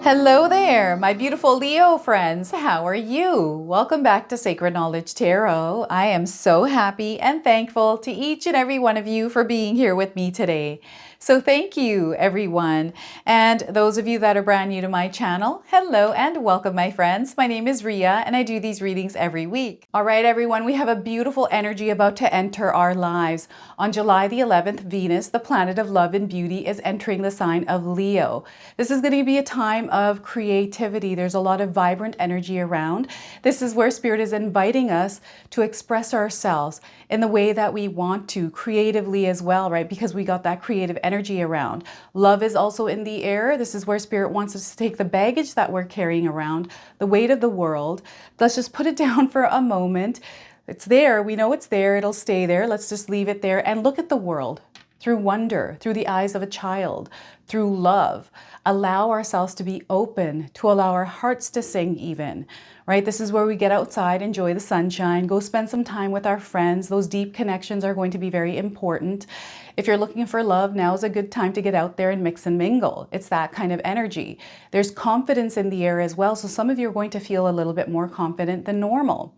Hello there, my beautiful Leo friends. How are you? Welcome back to Sacred Knowledge Tarot. I am so happy and thankful to each and every one of you for being here with me today. So thank you, everyone. And those of you that are brand new to my channel, hello and welcome, my friends. My name is Ria and I do these readings every week. All right, everyone, we have a beautiful energy about to enter our lives. On July the 11th, Venus, the planet of love and beauty, is entering the sign of Leo. This is going to be a time of creativity. There's a lot of vibrant energy around. This is where Spirit is inviting us to express ourselves in the way that we want to, creatively as well, right? Because we got that creative energy around. Love is also in the air. This is where Spirit wants us to take the baggage that we're carrying around, the weight of the world. Let's just put it down for a moment. It's there. We know it's there. It'll stay there. Let's just leave it there and look at the world through wonder, through the eyes of a child, through love. Allow ourselves to be open, to allow our hearts to sing even, right? This is where we get outside, enjoy the sunshine, go spend some time with our friends. Those deep connections are going to be very important. If you're looking for love, now is a good time to get out there and mix and mingle. It's that kind of energy. There's confidence in the air as well. So some of you are going to feel a little bit more confident than normal,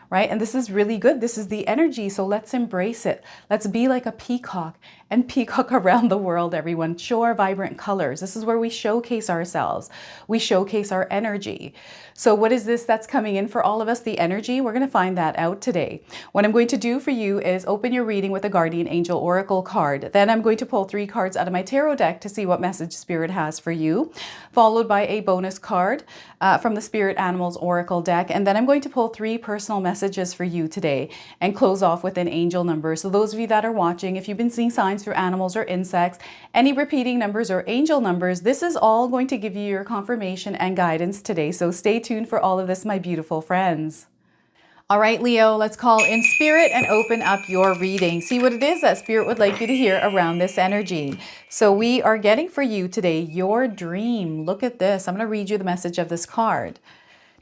right? And this is really good. This is the energy. So let's embrace it. Let's be like a peacock and peacock around the world, everyone. Show our vibrant colors. This is where we showcase ourselves. We showcase our energy. So what is this that's coming in for all of us? The energy? We're going to find that out today. What I'm going to do for you is open your reading with a Guardian Angel Oracle card. Then I'm going to pull 3 cards out of my tarot deck to see what message Spirit has for you, followed by a bonus card from the Spirit Animals Oracle deck. And then I'm going to pull 3 personal messages for you today and close off with an angel number. So those of you that are watching, if you've been seeing signs through animals or insects, any repeating numbers or angel numbers, this is all going to give you your confirmation and guidance today. So stay tuned for all of this, my beautiful friends. All right, Leo, let's call in Spirit and open up your reading. See what it is that Spirit would like you to hear around this energy. So we are getting for you today your dream. Look at this. I'm going to read you the message of this card.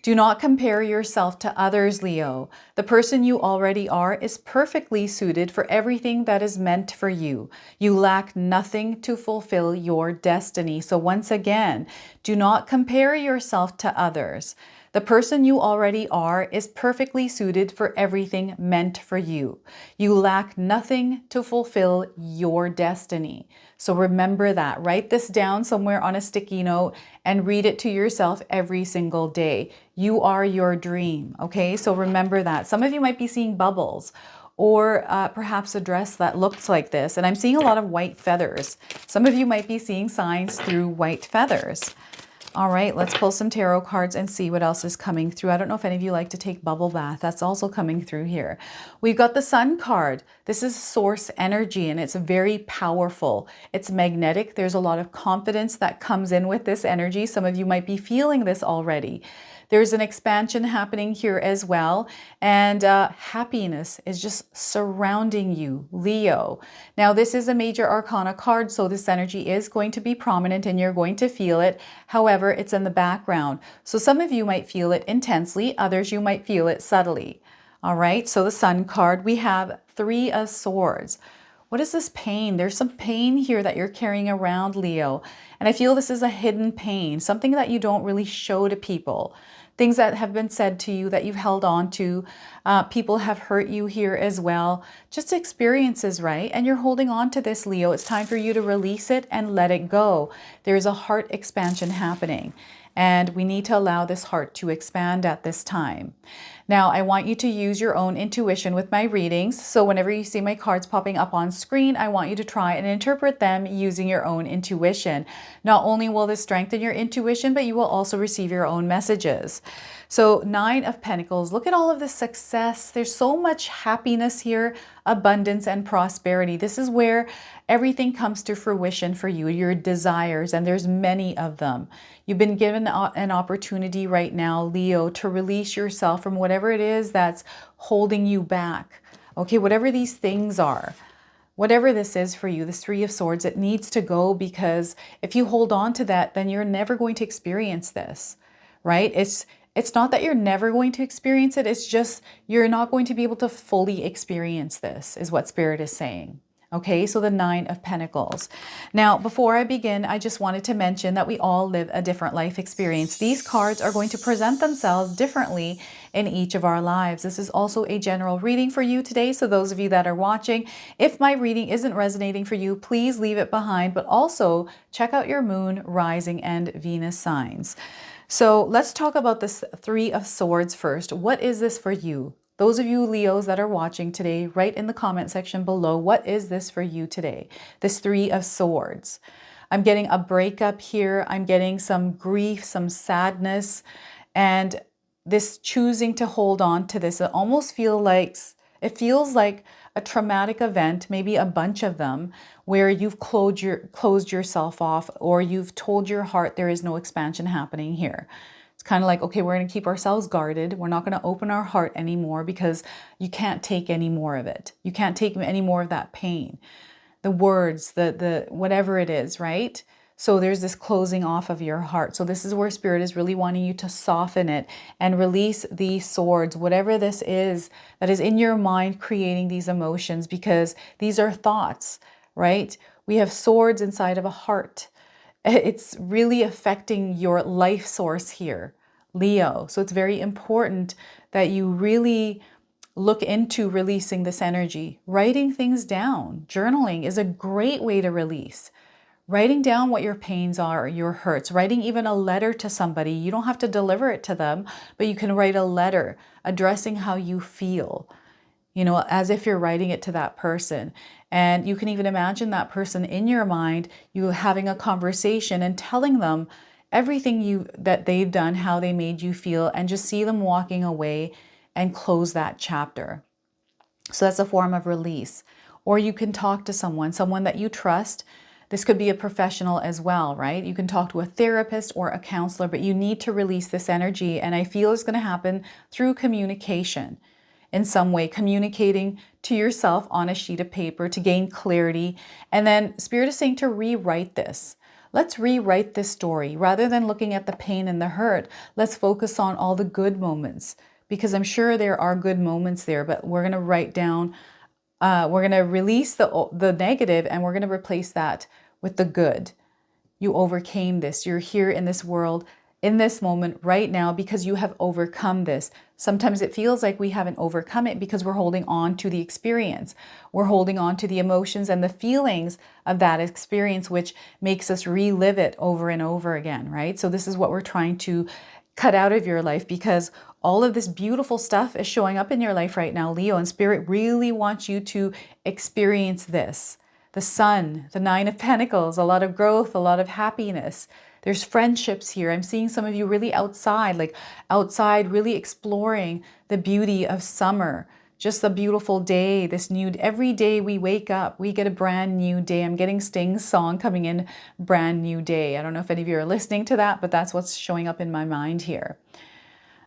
Do not compare yourself to others, Leo. The person you already are is perfectly suited for everything that is meant for you. You lack nothing to fulfill your destiny. So once again, do not compare yourself to others. The person you already are is perfectly suited for everything meant for you. You lack nothing to fulfill your destiny. So remember that. Write this down somewhere on a sticky note and read it to yourself every single day. You are your dream, okay? So remember that. Some of you might be seeing bubbles or perhaps a dress that looks like this. And I'm seeing a lot of white feathers. Some of you might be seeing signs through white feathers. All right, let's pull some tarot cards and see what else is coming through. I don't know if any of you like to take bubble bath. That's also coming through here. We've got the Sun card. This is source energy and it's very powerful. It's magnetic. There's a lot of confidence that comes in with this energy. Some of you might be feeling this already. There's an expansion happening here as well. And happiness is just surrounding you, Leo. Now, this is a major arcana card, so this energy is going to be prominent and you're going to feel it. However, it's in the background. So some of you might feel it intensely. Others, you might feel it subtly. All right, so the Sun card, we have 3 of Swords. What is this pain? There's some pain here that you're carrying around, Leo. And I feel this is a hidden pain, something that you don't really show to people. Things that have been said to you that you've held on to. People have hurt you here as well. Just experiences, right? And you're holding on to this, Leo. It's time for you to release it and let it go. There's a heart expansion happening. And we need to allow this heart to expand at this time. Now, I want you to use your own intuition with my readings. So whenever you see my cards popping up on screen, I want you to try and interpret them using your own intuition. Not only will this strengthen your intuition, but you will also receive your own messages. So 9 of Pentacles, look at all of the success. There's so much happiness here, abundance and prosperity. This is where everything comes to fruition for you, your desires, and there's many of them. You've been given an opportunity right now, Leo, to release yourself from whatever it is that's holding you back. Okay, whatever these things are, whatever this is for you, this 3 of Swords, it needs to go, because if you hold on to that, then you're never going to experience this, right? It's not that you're never going to experience it. It's just you're not going to be able to fully experience this, is what Spirit is saying. Okay, so the Nine of Pentacles. Now, before I begin, I just wanted to mention that we all live a different life experience. These cards are going to present themselves differently in each of our lives. This is also a general reading for you today. So those of you that are watching, if my reading isn't resonating for you, please leave it behind, but also check out your moon, rising, and Venus signs. So let's talk about this Three of Swords first. What is this for you? Those of you Leos that are watching today, write in the comment section below, what is this for you today? This Three of Swords. I'm getting a breakup here. I'm getting some grief, some sadness, and this choosing to hold on to this. It feels like a traumatic event, maybe a bunch of them, where you've closed yourself off, or you've told your heart there is no expansion happening here. Kind of like, okay, we're going to keep ourselves guarded. We're not going to open our heart anymore because you can't take any more of it. You can't take any more of that pain, the words, the whatever it is, right? So there's this closing off of your heart. So this is where Spirit is really wanting you to soften it and release these swords, whatever this is that is in your mind creating these emotions, because these are thoughts, right? We have swords inside of a heart. It's really affecting your life source here, Leo. So it's very important that you really look into releasing this energy. Writing things down, journaling is a great way to release. Writing down what your pains are, your hurts, writing even a letter to somebody. You don't have to deliver it to them, but you can write a letter addressing how you feel, as if you're writing it to that person. And you can even imagine that person in your mind, you having a conversation and telling them everything that they've done, how they made you feel, and just see them walking away and close that chapter. So that's a form of release. Or you can talk to someone that you trust. This could be a professional as well, right? You can talk to a therapist or a counselor, but you need to release this energy. And I feel it's going to happen through communication. In some way, communicating to yourself on a sheet of paper to gain clarity. And then Spirit is saying to rewrite this. Let's rewrite this story. Rather than looking at the pain and the hurt, let's focus on all the good moments, because I'm sure there are good moments there, but we're going to write down, we're going to release the negative, and we're going to replace that with the good. You overcame this. You're here in this world, in this moment right now, because you have overcome this. Sometimes it feels like we haven't overcome it because we're holding on to the experience. We're holding on to the emotions and the feelings of that experience, which makes us relive it over and over again, right? So this is what we're trying to cut out of your life, because all of this beautiful stuff is showing up in your life right now, Leo, and Spirit really wants you to experience this. The Sun, the Nine of Pentacles, a lot of growth, a lot of happiness. There's friendships here. I'm seeing some of you really outside, really exploring the beauty of summer. Just a beautiful day, every day we wake up, we get a brand new day. I'm getting Sting's song coming in, brand new day. I don't know if any of you are listening to that, but that's what's showing up in my mind here.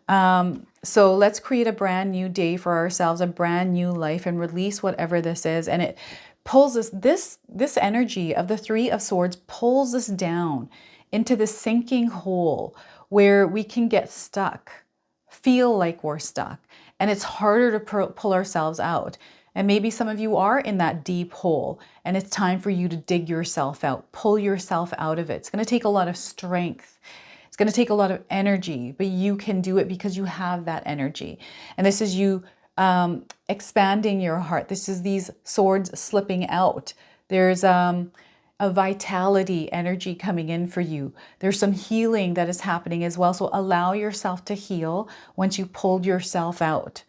So let's create a brand new day for ourselves, a brand new life, and release whatever this is. And it pulls us, this energy of the Three of Swords pulls us down into the sinking hole where we can get stuck, feel like we're stuck, and it's harder to pull ourselves out. And maybe some of you are in that deep hole, and it's time for you to dig yourself out, pull yourself out of it. It's going to take a lot of strength. It's going to take a lot of energy, but you can do it because you have that energy. And this is you expanding your heart. This is these swords slipping out. There's a vitality energy coming in for you. There's some healing that is happening as well. So allow yourself to heal once you pulled yourself out.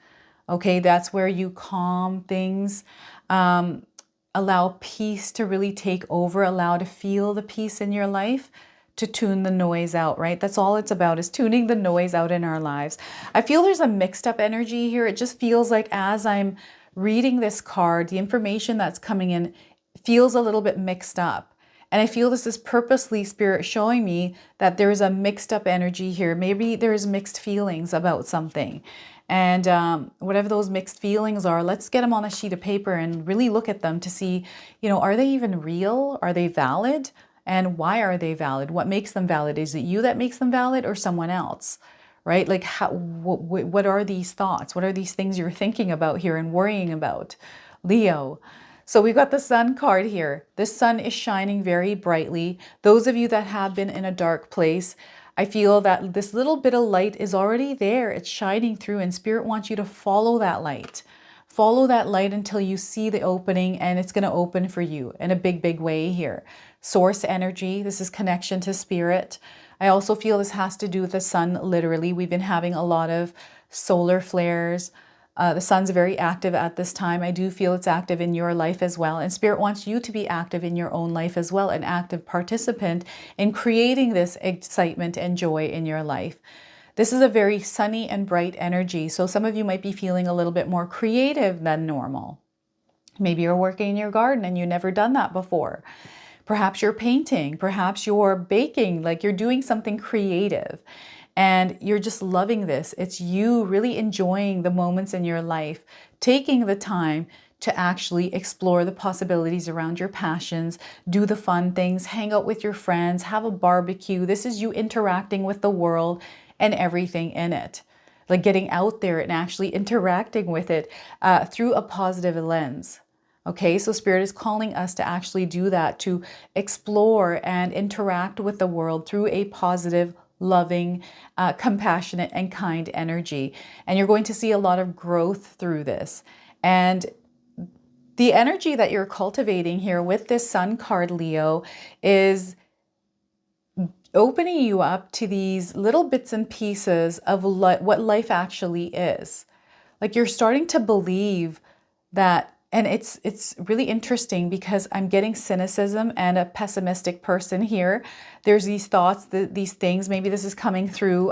Okay, that's where you calm things. Allow peace to really take over. Allow to feel the peace in your life, to tune the noise out, right? That's all it's about, is tuning the noise out in our lives. I feel there's a mixed up energy here. It just feels like as I'm reading this card, the information that's coming in feels a little bit mixed up. And I feel this is purposely Spirit showing me that there's a mixed up energy here. Maybe there's mixed feelings about something. And whatever those mixed feelings are, let's get them on a sheet of paper and really look at them to see, are they even real? Are they valid? And why are they valid? What makes them valid? Is it you that makes them valid, or someone else? Right? Like, what are these thoughts? What are these things you're thinking about here and worrying about, Leo? So we've got the sun card here. The sun is shining very brightly. Those of you that have been in a dark place, I feel that this little bit of light is already there. It's shining through, and Spirit wants you to follow that light. Follow that light until you see the opening, and it's going to open for you in a big, big way here. Source energy. This is connection to Spirit. I also feel this has to do with the sun, literally. We've been having a lot of solar flares. The sun's very active at this time. I do feel it's active in your life as well. And Spirit wants you to be active in your own life as well, an active participant in creating this excitement and joy in your life. This is a very sunny and bright energy. So some of you might be feeling a little bit more creative than normal. Maybe you're working in your garden and you've never done that before. Perhaps you're painting, perhaps you're baking, like you're doing something creative. And you're just loving this. It's you really enjoying the moments in your life, taking the time to actually explore the possibilities around your passions, do the fun things, hang out with your friends, have a barbecue. This is you interacting with the world and everything in it. Like getting out there and actually interacting with it through a positive lens. Okay, so Spirit is calling us to actually do that, to explore and interact with the world through a positive, loving, compassionate, and kind energy. And you're going to see a lot of growth through this. And the energy that you're cultivating here with this Sun card, Leo, is opening you up to these little bits and pieces of what life actually is. Like you're starting to believe that. And it's really interesting because I'm getting cynicism and a pessimistic person here. There's these thoughts, these things. Maybe this is coming through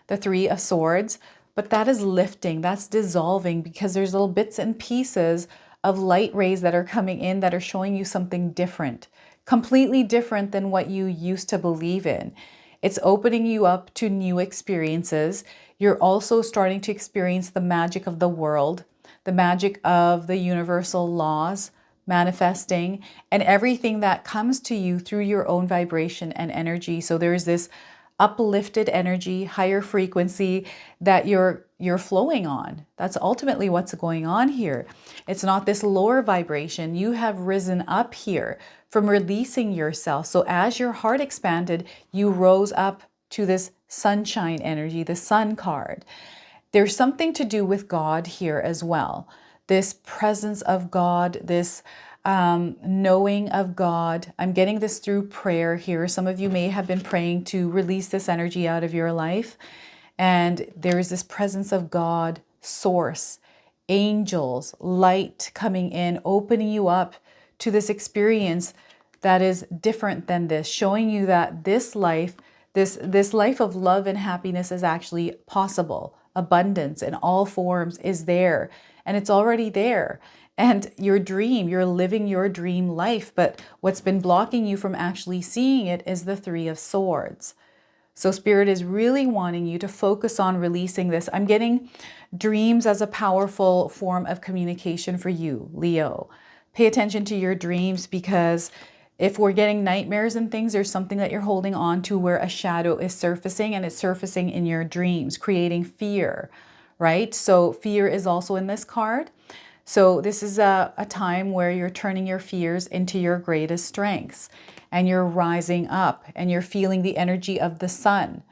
the Three of Swords, but that is lifting, that's dissolving, because there's little bits and pieces of light rays that are coming in that are showing you something different, completely different than what you used to believe in. It's opening you up to new experiences. You're also starting to experience the magic of the world, the magic of the universal laws, manifesting, and everything that comes to you through your own vibration and energy. So there's this uplifted energy, higher frequency that you're flowing on. That's ultimately what's going on here. It's not this lower vibration. You have risen up here from releasing yourself. So as your heart expanded, you rose up to this sunshine energy, the sun card. There's something to do with God here as well. This presence of God, this knowing of God. I'm getting this through prayer here. Some of you may have been praying to release this energy out of your life. And there is this presence of God, source, angels, light coming in, opening you up to this experience that is different than this, showing you that this life, this life of love and happiness is actually possible. Abundance in all forms is there, and it's already there. And your dream, you're living your dream life, but what's been blocking you from actually seeing it is the Three of Swords. So Spirit is really wanting you to focus on releasing this. I'm getting dreams as a powerful form of communication for you, Leo. Pay attention to your dreams, because if we're getting nightmares and things, there's something that you're holding on to where a shadow is surfacing, and it's surfacing in your dreams, creating fear, right? So fear is also in this card. So this is a time where you're turning your fears into your greatest strengths, and you're rising up, and you're feeling the energy of the sun,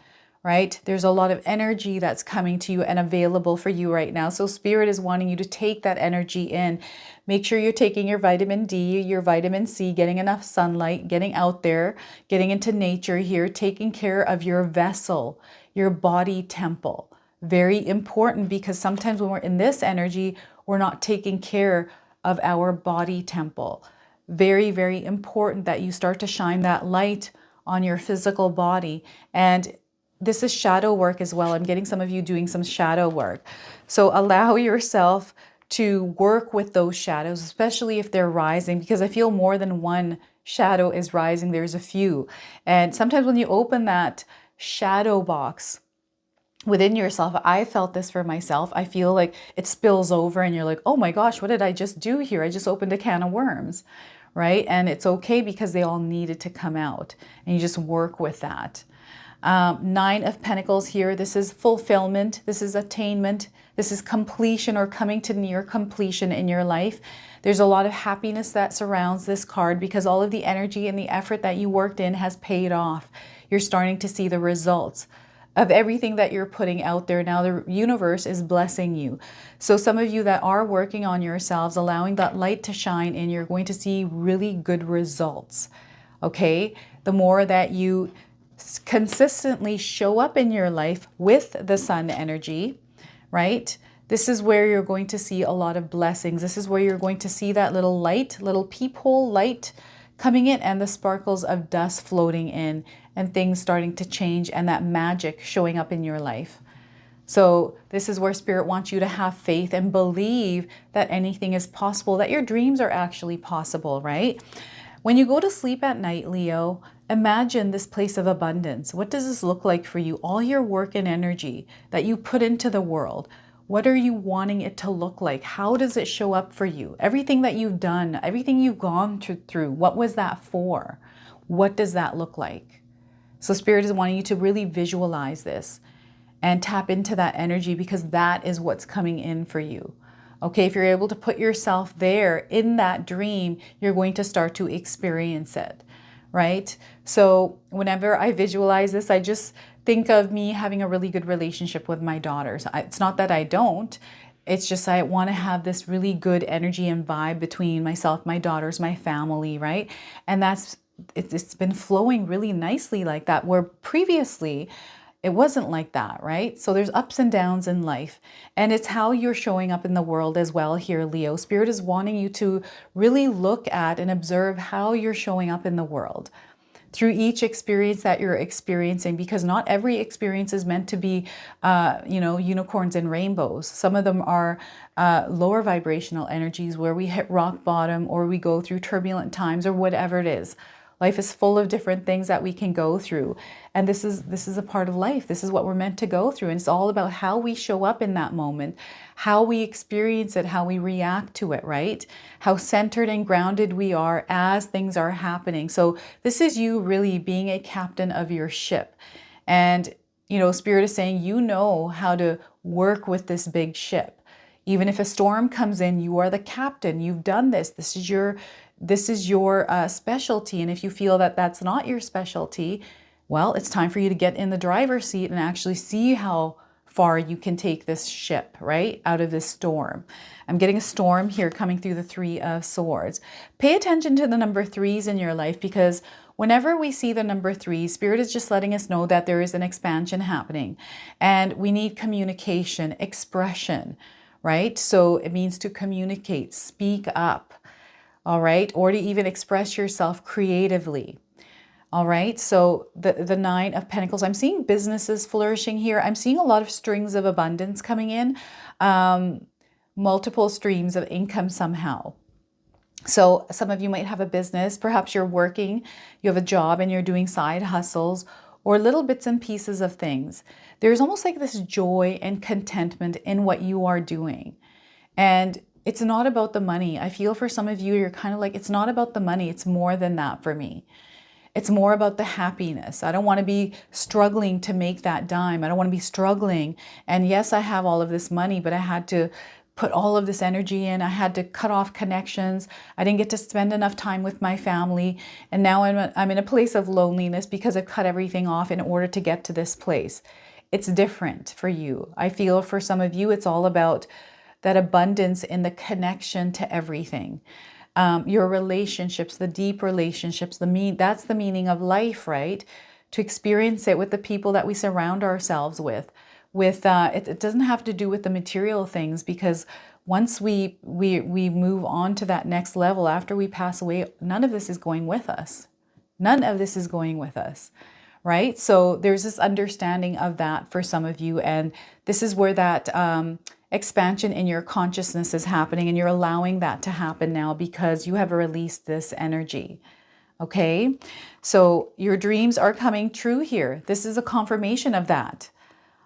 right? There's a lot of energy that's coming to you and available for you right now. So Spirit is wanting you to take that energy in. Make sure you're taking your vitamin D, your vitamin C, getting enough sunlight, getting out there, getting into nature here, taking care of your vessel, your body temple. Very important, because sometimes when we're in this energy, we're not taking care of our body temple. Very, very important that you start to shine that light on your physical body. And this is shadow work as well. I'm getting some of you doing some shadow work. So allow yourself to work with those shadows, especially if they're rising, because I feel more than one shadow is rising. There's a few. And sometimes when you open that shadow box within yourself, I felt this for myself. I feel like it spills over and you're like, oh my gosh, what did I just do here? I just opened a can of worms, right? And it's okay, because they all needed to come out, and you just work with that. Nine of Pentacles here. This is fulfillment. This is attainment. This is completion or coming to near completion in your life. There's a lot of happiness that surrounds this card because all of the energy and the effort that you worked in has paid off. You're starting to see the results of everything that you're putting out there. Now the universe is blessing you. So some of you that are working on yourselves, allowing that light to shine in, you're going to see really good results. Okay? The more that you consistently show up in your life with the sun energy, right? This is where you're going to see a lot of blessings. This is where you're going to see that little light, little peephole light coming in and the sparkles of dust floating in and things starting to change and that magic showing up in your life. So this is where Spirit wants you to have faith and believe that anything is possible, that your dreams are actually possible, right? When you go to sleep at night, Leo, imagine this place of abundance. What does this look like for you? All your work and energy that you put into the world. What are you wanting it to look like? How does it show up for you? Everything that you've done, everything you've gone through, what was that for? What does that look like? So Spirit is wanting you to really visualize this and tap into that energy because that is what's coming in for you. Okay, if you're able to put yourself there in that dream, you're going to start to experience it, right? So whenever I visualize this, I just think of me having a really good relationship with my daughters. It's not that I don't. It's just I want to have this really good energy and vibe between myself, my daughters, my family, right? And it's been flowing really nicely like that, where previously it wasn't like that, right? So there's ups and downs in life, and it's how you're showing up in the world as well here, Leo. Spirit is wanting you to really look at and observe how you're showing up in the world through each experience that you're experiencing, because not every experience is meant to be, unicorns and rainbows. Some of them are lower vibrational energies where we hit rock bottom or we go through turbulent times or whatever it is. Life is full of different things that we can go through. And this is a part of life. This is what we're meant to go through. And it's all about how we show up in that moment, how we experience it, how we react to it, right? How centered and grounded we are as things are happening. So this is you really being a captain of your ship. And, Spirit is saying, you know how to work with this big ship. Even if a storm comes in, you are the captain. You've done this. This is your specialty. And if you feel that that's not your specialty, well, it's time for you to get in the driver's seat and actually see how far you can take this ship, right, out of this storm. I'm getting a storm here coming through the Three of Swords. Pay attention to the number threes in your life, because whenever we see the number three, Spirit is just letting us know that there is an expansion happening and we need communication, expression, right? So it means to communicate, speak up. All right, or to even express yourself creatively. All right, so the Nine of Pentacles, I'm seeing businesses flourishing here. I'm seeing a lot of strings of abundance coming in, multiple streams of income somehow. So some of you might have a business, perhaps you're working, you have a job and you're doing side hustles or little bits and pieces of things. There's almost like this joy and contentment in what you are doing. And it's not about the money. I feel for some of you, you're kind of like, it's not about the money. It's more than that for me. It's more about the happiness. I don't want to be struggling to make that dime. I don't want to be struggling. And yes, I have all of this money, but I had to put all of this energy in. I had to cut off connections. I didn't get to spend enough time with my family. And now I'm in a place of loneliness because I've cut everything off in order to get to this place. It's different for you. I feel for some of you, it's all about that abundance in the connection to everything. Your relationships, the deep relationships, that's the meaning of life, right? To experience it with the people that we surround ourselves with. It doesn't have to do with the material things, because once we move on to that next level after we pass away, none of this is going with us. None of this is going with us. Right? So there's this understanding of that for some of you. And this is where that expansion in your consciousness is happening, and you're allowing that to happen now because you have released this energy. Okay? So your dreams are coming true here. This is a confirmation of that.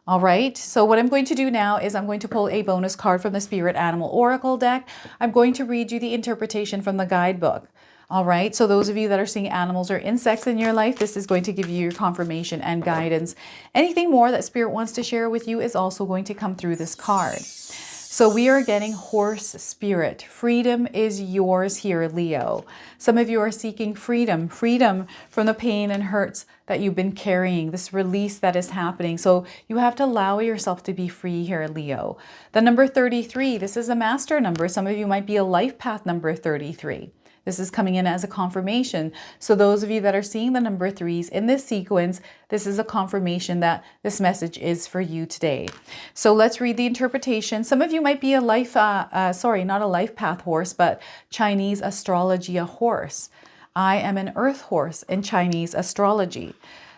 All right. So what I'm going to do now is I'm going to pull a bonus card from the Spirit Animal Oracle deck. I'm going to read you the interpretation from the guidebook. All right, so those of you that are seeing animals or insects in your life, this is going to give you your confirmation and guidance. Anything more that Spirit wants to share with you is also going to come through this card. So we are getting horse spirit. Freedom is yours here, Leo. Some of you are seeking freedom from the pain and hurts that you've been carrying, this release that is happening. So you have to allow yourself to be free here, Leo. The number 33, this is a master number. Some of you might be a life path number 33. This is coming in as a confirmation. So those of you that are seeing the number 3s in this sequence, this is a confirmation that this message is for you today. So let's read the interpretation. Some of you might be a life, not a life path horse, but Chinese astrology, a horse. I am an earth horse in Chinese astrology.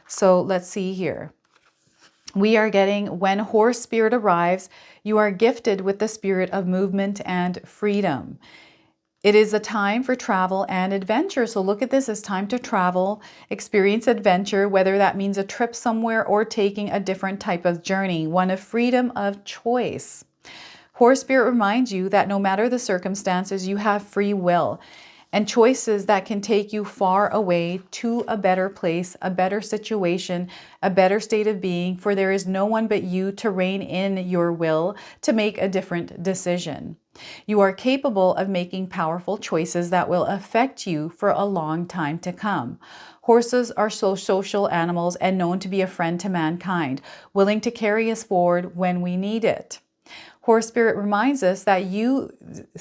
So let's see here. We are getting, when horse spirit arrives, you are gifted with the spirit of movement and freedom. It is a time for travel and adventure. So look at this as time to travel, experience adventure, whether that means a trip somewhere or taking a different type of journey, one of freedom of choice. Horse spirit reminds you that no matter the circumstances, you have free will and choices that can take you far away to a better place, a better situation, a better state of being, for there is no one but you to rein in your will to make a different decision. You are capable of making powerful choices that will affect you for a long time to come. Horses are social animals and known to be a friend to mankind, willing to carry us forward when we need it. Horse spirit reminds us that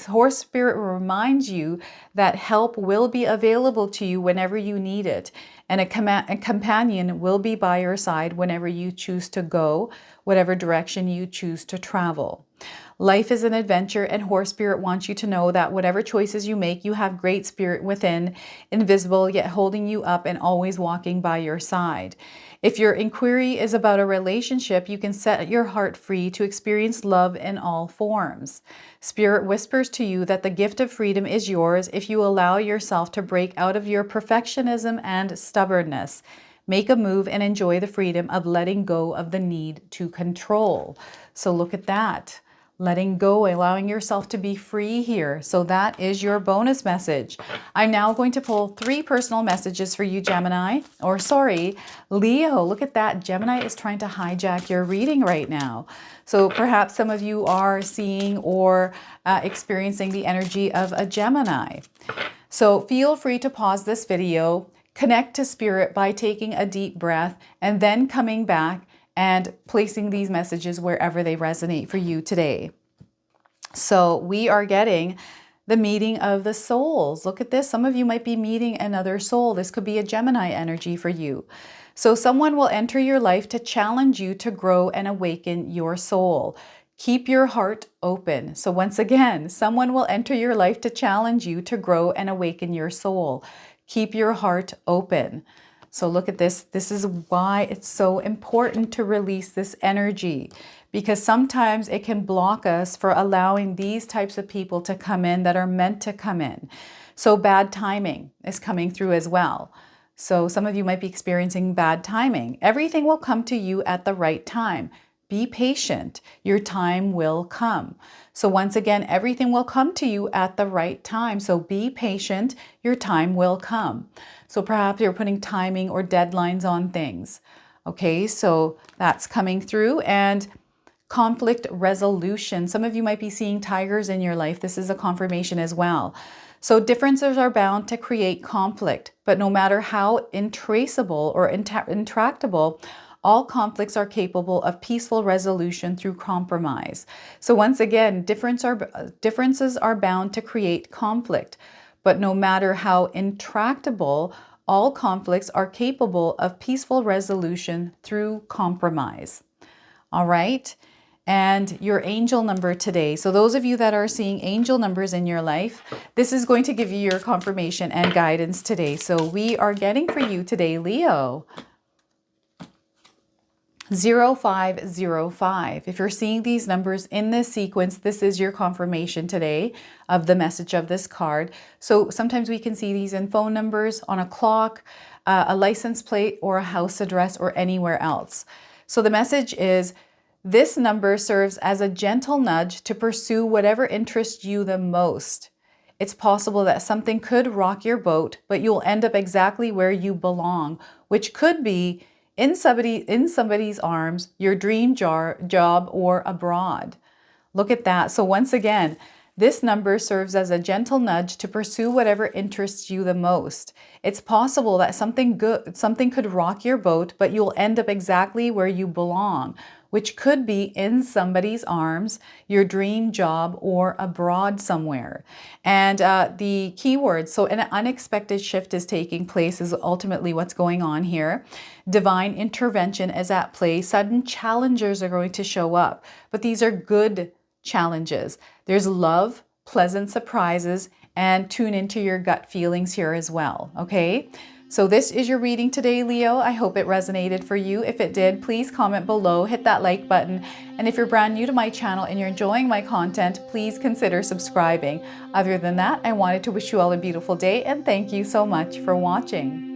Horse spirit reminds you that help will be available to you whenever you need it, and a companion will be by your side whenever you choose to go, whatever direction you choose to travel. Life is an adventure, and horse spirit wants you to know that whatever choices you make, you have great spirit within, invisible yet holding you up and always walking by your side. If your inquiry is about a relationship, you can set your heart free to experience love in all forms. Spirit whispers to you that the gift of freedom is yours if you allow yourself to break out of your perfectionism and stubbornness. Make a move and enjoy the freedom of letting go of the need to control. So look at that. Letting go, allowing yourself to be free here. So that is your bonus message. I'm now going to pull 3 personal messages for you, Gemini. Leo. Look at that. Gemini is trying to hijack your reading right now. So perhaps some of you are seeing or experiencing the energy of a Gemini. So feel free to pause this video, connect to spirit by taking a deep breath, and then coming back and placing these messages wherever they resonate for you today. So we are getting the meeting of the souls. Look at this. Some of you might be meeting another soul. This could be a Gemini energy for you. So someone will enter your life to challenge you to grow and awaken your soul. Keep your heart open. So once again, someone will enter your life to challenge you to grow and awaken your soul. Keep your heart open. So look at this. This is why it's so important to release this energy, because sometimes it can block us for allowing these types of people to come in that are meant to come in. So bad timing is coming through as well. So some of you might be experiencing bad timing. Everything will come to you at the right time. Be patient. Your time will come. So once again, everything will come to you at the right time. So be patient. Your time will come. So perhaps you're putting timing or deadlines on things. Okay, so that's coming through. And conflict resolution. Some of you might be seeing tigers in your life. This is a confirmation as well. So differences are bound to create conflict, but no matter how intraceable or intractable, all conflicts are capable of peaceful resolution through compromise. So once again, differences are bound to create conflict, but no matter how intractable, all conflicts are capable of peaceful resolution through compromise. All right. And your angel number today. So those of you that are seeing angel numbers in your life, this is going to give you your confirmation and guidance today. So we are getting for you today, Leo, 0505. If you're seeing these numbers in this sequence, this is your confirmation today of the message of this card. So sometimes we can see these in phone numbers, on a clock, a license plate, or a house address, or anywhere else. So the message is, this number serves as a gentle nudge to pursue whatever interests you the most. It's possible that something could rock your boat, but you'll end up exactly where you belong, which could be in somebody's arms, your dream job, or abroad. Look at that. So once again, this number serves as a gentle nudge to pursue whatever interests you the most. It's possible that something could rock your boat, but you'll end up exactly where you belong, which could be in somebody's arms, your dream job, or abroad somewhere. And the keywords, so an unexpected shift is taking place is ultimately what's going on here. Divine intervention is at play. Sudden challenges are going to show up, but these are good challenges. There's love, pleasant surprises, and tune into your gut feelings here as well, okay? So this is your reading today, Leo. I hope it resonated for you. If it did, please comment below, hit that like button. And if you're brand new to my channel and you're enjoying my content, please consider subscribing. Other than that, I wanted to wish you all a beautiful day and thank you so much for watching.